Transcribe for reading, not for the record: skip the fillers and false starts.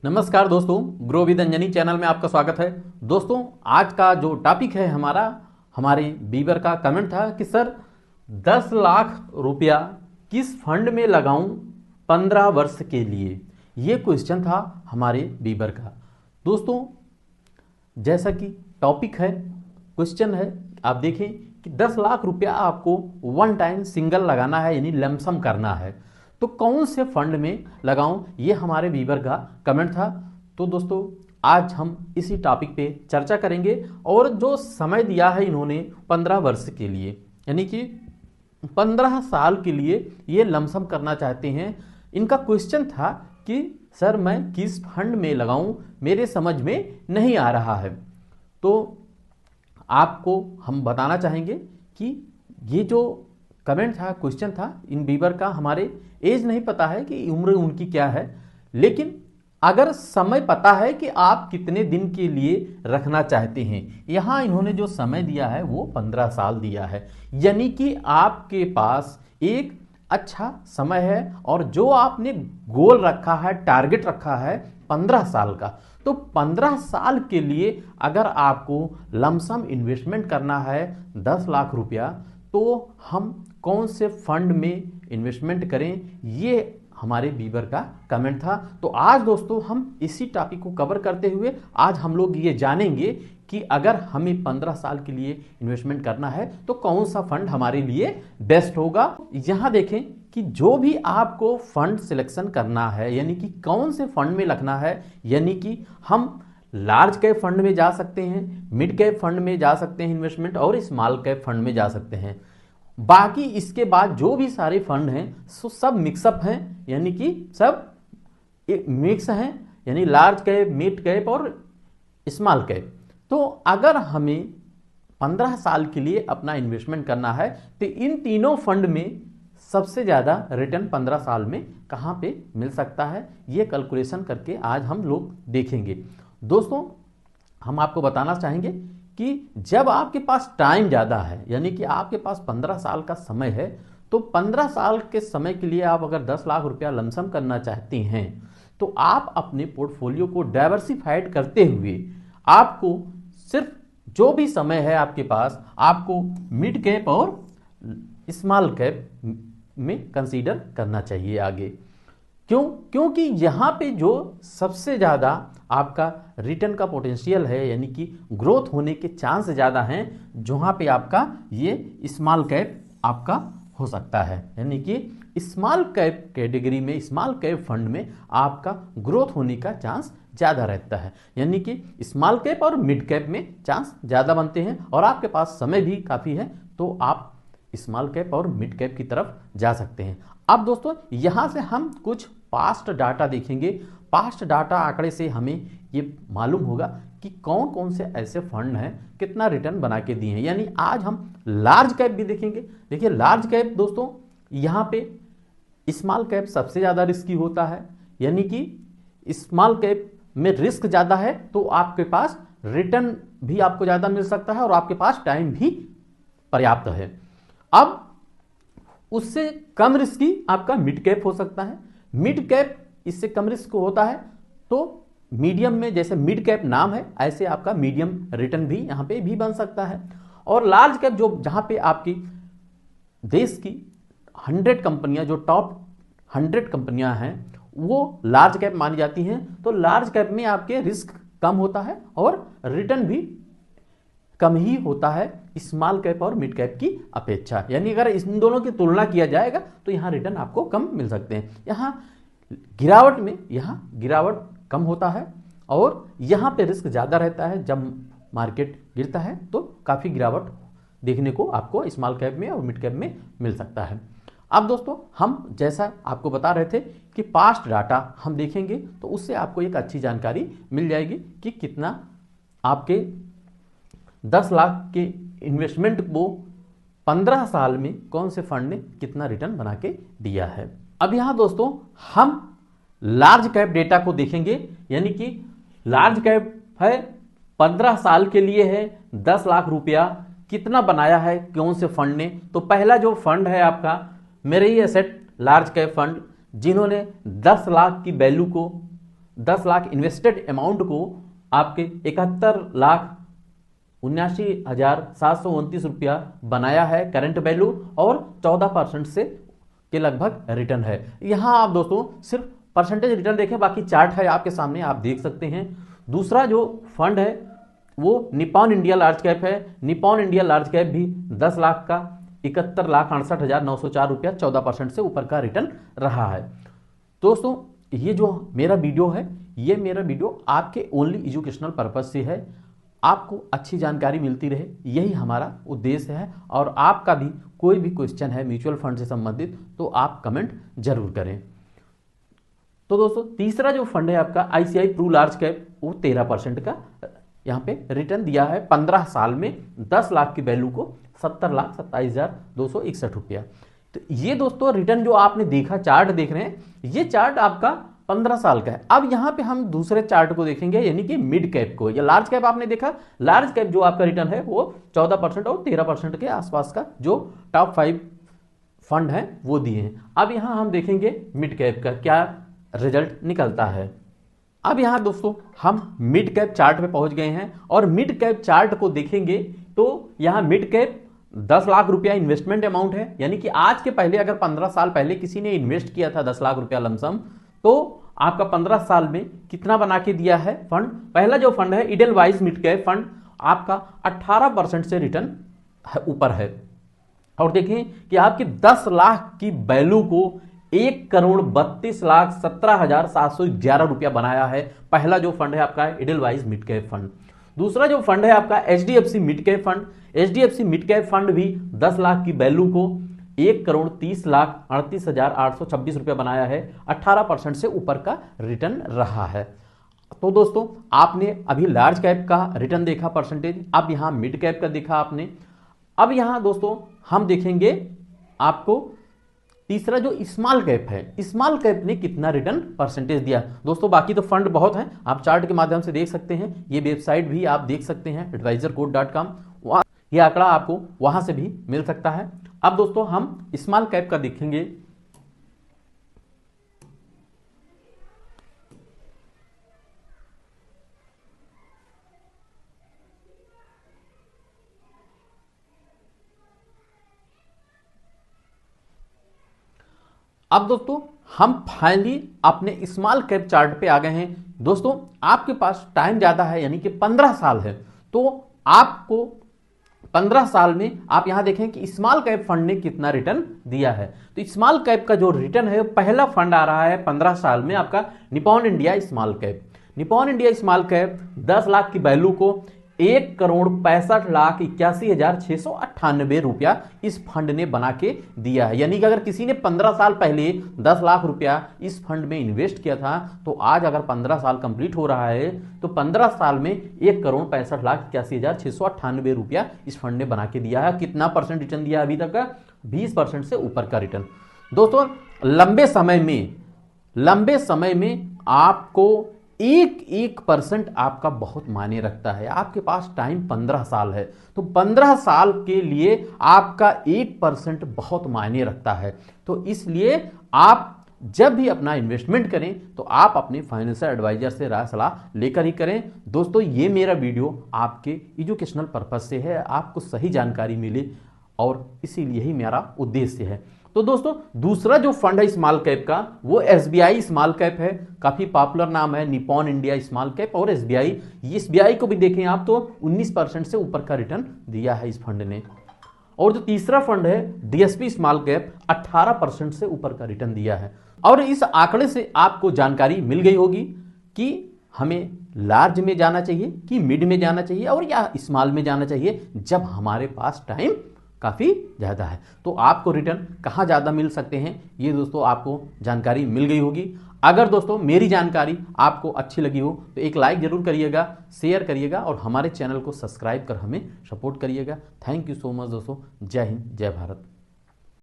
नमस्कार दोस्तों, grow with Anjani channel में आपका स्वागत है। दोस्तों, आज का जो टॉपिक है हमारे बीबर का कमेंट था कि सर 10 लाख रुपया किस फंड में लगाऊं 15 वर्ष के लिए। ये क्वेश्चन था हमारे बीबर का। दोस्तों, जैसा कि टॉपिक है, क्वेश्चन है, आप देखें कि 10 लाख रुपया आपको वन टाइम सिंगल लगाना है, यानी लमसम करना है, तो कौन से फंड में लगाऊं, ये हमारे बीबर का कमेंट था। तो दोस्तों, आज हम इसी टॉपिक पे चर्चा करेंगे। और जो समय दिया है इन्होंने 15 वर्ष के लिए, यानी कि 15 साल के लिए ये लमसम करना चाहते हैं। इनका क्वेश्चन था कि सर मैं किस फंड में लगाऊं, मेरे समझ में नहीं आ रहा है। तो आपको हम बताना चाहेंगे कि ये जो कमेंट था, क्वेश्चन था इन बीबर का, हमारे एज नहीं पता है कि उम्र उनकी क्या है, लेकिन अगर समय पता है कि आप कितने दिन के लिए रखना चाहते हैं। यहां इन्होंने जो समय दिया है वो 15 साल दिया है, यानी कि आपके पास एक अच्छा समय है। और जो आपने गोल रखा है, टारगेट रखा है 15 साल का, तो 15 साल के लिए अगर आपको लमसम इन्वेस्टमेंट करना है 10 लाख रुपया, तो हम कौन से फंड में इन्वेस्टमेंट करें, ये हमारे बीबर का कमेंट था। तो आज दोस्तों हम इसी टॉपिक को कवर करते हुए आज हम लोग ये जानेंगे कि अगर हमें 15 साल के लिए इन्वेस्टमेंट करना है तो कौन सा फंड हमारे लिए बेस्ट होगा। यहां देखें कि जो भी आपको फंड सिलेक्शन करना है, यानी कि कौन से फंड में लगना है, यानी कि हम लार्ज कैप फंड में जा सकते हैं, मिड कैप फंड में जा सकते हैं इन्वेस्टमेंट, और स्मॉल कैप फंड में जा सकते हैं। बाकी इसके बाद जो भी सारे फंड हैं सो सब मिक्सअप हैं, यानी कि सब एक मिक्स हैं, यानी लार्ज कैप, मिड कैप और स्मॉल कैप। तो अगर हमें 15 साल के लिए अपना इन्वेस्टमेंट करना है तो इन तीनों फंड में सबसे ज़्यादा रिटर्न 15 साल में कहाँ पे मिल सकता है, ये कैलकुलेशन करके आज हम लोग देखेंगे। दोस्तों, हम आपको बताना चाहेंगे कि जब आपके पास टाइम ज़्यादा है, यानी कि आपके पास 15 साल का समय है, तो 15 साल के समय के लिए आप अगर 10 लाख रुपया लमसम करना चाहते हैं, तो आप अपने पोर्टफोलियो को डाइवर्सिफाइड करते हुए आपको सिर्फ जो भी समय है आपके पास, आपको मिड कैप और स्मॉल कैप में कंसीडर करना चाहिए आगे। क्योंकि यहाँ पे जो सबसे ज़्यादा आपका रिटर्न का पोटेंशियल है, यानी कि ग्रोथ होने के चांस ज़्यादा हैं, जहाँ पे आपका ये स्मॉल कैप आपका हो सकता है, यानी कि स्मॉल कैप कैटेगरी में, स्मॉल कैप फंड में आपका ग्रोथ होने का चांस ज़्यादा रहता है, यानी कि स्मॉल कैप और मिड कैप में चांस ज़्यादा बनते हैं और आपके पास समय भी काफ़ी है, तो आप स्मॉल कैप और मिड कैप की तरफ जा सकते हैं। अब दोस्तों, यहाँ से हम कुछ पास्ट डाटा देखेंगे। पास्ट डाटा आंकड़े से हमें ये मालूम होगा कि कौन कौन से ऐसे फंड हैं कितना रिटर्न बना के दिए हैं। यानी आज हम लार्ज कैप भी देखेंगे। देखिए, लार्ज कैप दोस्तों, यहाँ पे स्मॉल कैप सबसे ज़्यादा रिस्की होता है, यानी कि स्मॉल कैप में रिस्क ज़्यादा है, तो आपके पास रिटर्न भी आपको ज़्यादा मिल सकता है और आपके पास टाइम भी पर्याप्त है। अब उससे कम रिस्की आपका मिड कैप हो सकता है। मिड कैप इससे कम रिस्क होता है, तो मीडियम में, जैसे मिड कैप नाम है, ऐसे आपका मीडियम रिटर्न भी यहां पे भी बन सकता है। और लार्ज कैप, जो जहां पे आपकी देश की 100 कंपनियां, जो टॉप 100 कंपनियां हैं, वो लार्ज कैप मानी जाती हैं, तो लार्ज कैप में आपके रिस्क कम होता है और रिटर्न भी कम ही होता है स्मॉल कैप और मिड कैप की अपेक्षा। यानी अगर इन दोनों की तुलना किया जाएगा तो यहाँ रिटर्न आपको कम मिल सकते हैं। यहाँ गिरावट में, यहाँ गिरावट कम होता है और यहाँ पे रिस्क ज़्यादा रहता है। जब मार्केट गिरता है तो काफ़ी गिरावट देखने को आपको स्मॉल कैप में और मिड कैप में मिल सकता है। अब दोस्तों, हम जैसा आपको बता रहे थे कि पास्ट डाटा हम देखेंगे, तो उससे आपको एक अच्छी जानकारी मिल जाएगी कि कितना आपके 10 लाख के इन्वेस्टमेंट को 15 साल में कौन से फंड ने कितना रिटर्न बना के दिया है। अब यहां दोस्तों हम लार्ज कैप डेटा को देखेंगे, यानी कि लार्ज कैप है 15 साल के लिए है, 10 लाख रुपया कितना बनाया है कौन से फंड ने। तो पहला जो फंड है आपका मेरे ही एसेट लार्ज कैप फंड, जिन्होंने 10 लाख की वैल्यू को 10 लाख इन्वेस्टेड अमाउंट को आपके 71,79,729 रुपया बनाया है करंट वैल्यू, और 14% से के लगभग रिटर्न है। यहां आप दोस्तों सिर्फ परसेंटेज रिटर्न देखें, बाकी चार्ट है आपके सामने, आप देख सकते हैं। दूसरा जो फंड है वो निपॉन इंडिया लार्ज कैप है। निपॉन इंडिया लार्ज कैप भी 10 लाख का 71,68,904 रुपया 14% से ऊपर का रिटर्न रहा है। दोस्तों ये जो मेरा वीडियो है, ये मेरा वीडियो आपके ओनली एजुकेशनल पर्पज से है, आपको अच्छी जानकारी मिलती रहे, यही हमारा उद्देश्य है। और आपका भी कोई भी क्वेश्चन है म्यूचुअल फंड से संबंधित तो आप कमेंट जरूर करें। तो दोस्तों तीसरा जो फंड है आपका आईसीआई प्रू लार्ज कैप, वो 13% का यहाँ पे रिटर्न दिया है 15 साल में 10 लाख की वैल्यू को 70,27,261 रुपया। तो ये दोस्तों रिटर्न जो आपने देखा, चार्ट देख रहे हैं, ये चार्ट आपका 15 साल का है। अब यहां पे हम दूसरे चार्ट को देखेंगे, यानी कि मिड कैप को। या लार्ज कैप आपने देखा, लार्ज कैप जो आपका रिटर्न है वो 14% और 13% के आसपास का जो टॉप 5 फंड है वो दिए हैं। अब यहां हम देखेंगे मिड कैप का क्या रिजल्ट निकलता है। अब यहां दोस्तों हम मिड कैप चार्ट पे पहुंच गए हैं, और मिड कैप चार्ट को देखेंगे तो यहां मिड कैप 10 लाख रुपया इन्वेस्टमेंट अमाउंट है, यानी कि आज के पहले अगर 15 साल पहले किसी ने इन्वेस्ट किया था 10 लाख रुपया लमसम, तो आपका 15 साल में कितना बना के दिया है फंड। पहला जो फंड है इडेलवाइज मिड कैप फंड, आपका 18% से रिटर्न ऊपर है। और देखें कि आपकी 10 लाख की वैल्यू को 1,32,17,711 रुपया बनाया है। पहला जो फंड है आपका इडेलवाइज मिड कैप फंड। दूसरा जो फंड है आपका HDFC mid cap fund. HDFC mid cap fund भी 10 लाख की वैल्यू को 1,30,38,826 रुपया बनाया है। 18% से ऊपर का रिटर्न रहा है। तो दोस्तों आपने अभी लार्ज कैप का रिटर्न देखा परसेंटेज, अब यहां मिड कैप का देखा आपने। अब यहां दोस्तों हम देखेंगे आपको तीसरा जो स्मॉल कैप है, स्मॉल कैप ने कितना रिटर्न परसेंटेज दिया। दोस्तों बाकी तो फंड बहुत हैं, आप चार्ट के माध्यम से देख सकते हैं, ये वेबसाइट भी आप देख सकते हैं advisorcode.com, ये आंकड़ा आपको वहां से भी मिल सकता है। अब दोस्तों हम स्मॉल कैप का देखेंगे। अब दोस्तों हम फाइनली अपने स्मॉल कैप चार्ट पे आ गए हैं। दोस्तों आपके पास टाइम ज्यादा है, यानी कि 15 साल है, तो आपको 15 साल में आप यहां देखें कि स्मॉल कैप फंड ने कितना रिटर्न दिया है। तो स्मॉल कैप का जो रिटर्न है, पहला फंड आ रहा है 15 साल में आपका Nippon India small cap. Nippon India small cap 10 lakh की वैल्यू को 1,65,81,698 रुपया इस फंड ने बना के दिया है। यानी कि अगर किसी ने 15 साल पहले 10 लाख रुपया इस फंड में इन्वेस्ट किया था, तो आज अगर 15 साल कंप्लीट हो रहा है तो 15 साल में 1,65,81,698 रुपया इस फंड ने बना के दिया है। कितना परसेंट रिटर्न दिया अभी तक का? 20% से ऊपर का रिटर्न। दोस्तों लंबे समय में आपको 1% आपका बहुत मायने रखता है। आपके पास टाइम 15 साल है, तो 15 साल के लिए आपका 1% बहुत मायने रखता है। तो इसलिए आप जब भी अपना इन्वेस्टमेंट करें तो आप अपने फाइनेंशियल एडवाइजर से राय सलाह लेकर ही करें। दोस्तों ये मेरा वीडियो आपके एजुकेशनल पर्पज से है, आपको सही जानकारी मिले, और इसीलिए ही मेरा उद्देश्य है। तो दोस्तों दूसरा जो फंड है स्मॉल कैप का, वो एसबीआई स्मॉल कैप है। काफी पॉपुलर नाम है निपॉन इंडिया स्मॉल कैप और एसबीआई। एसबीआई को भी देखें आप तो 19% से ऊपर का रिटर्न दिया है इस फंड ने। और जो तीसरा फंड है डीएसपी स्मॉल कैप, 18% से ऊपर का रिटर्न दिया है। और इस आंकड़े से आपको जानकारी मिल गई होगी कि हमें लार्ज में जाना चाहिए कि मिड में जाना चाहिए और या स्मॉल में जाना चाहिए, जब हमारे पास टाइम काफी ज्यादा है। तो आपको रिटर्न कहां ज्यादा मिल सकते हैं, ये दोस्तों आपको जानकारी मिल गई होगी। अगर दोस्तों मेरी जानकारी आपको अच्छी लगी हो तो एक लाइक जरूर करिएगा, शेयर करिएगा और हमारे चैनल को सब्सक्राइब कर हमें सपोर्ट करिएगा। थैंक यू सो मच दोस्तों। जय हिंद, जय भारत।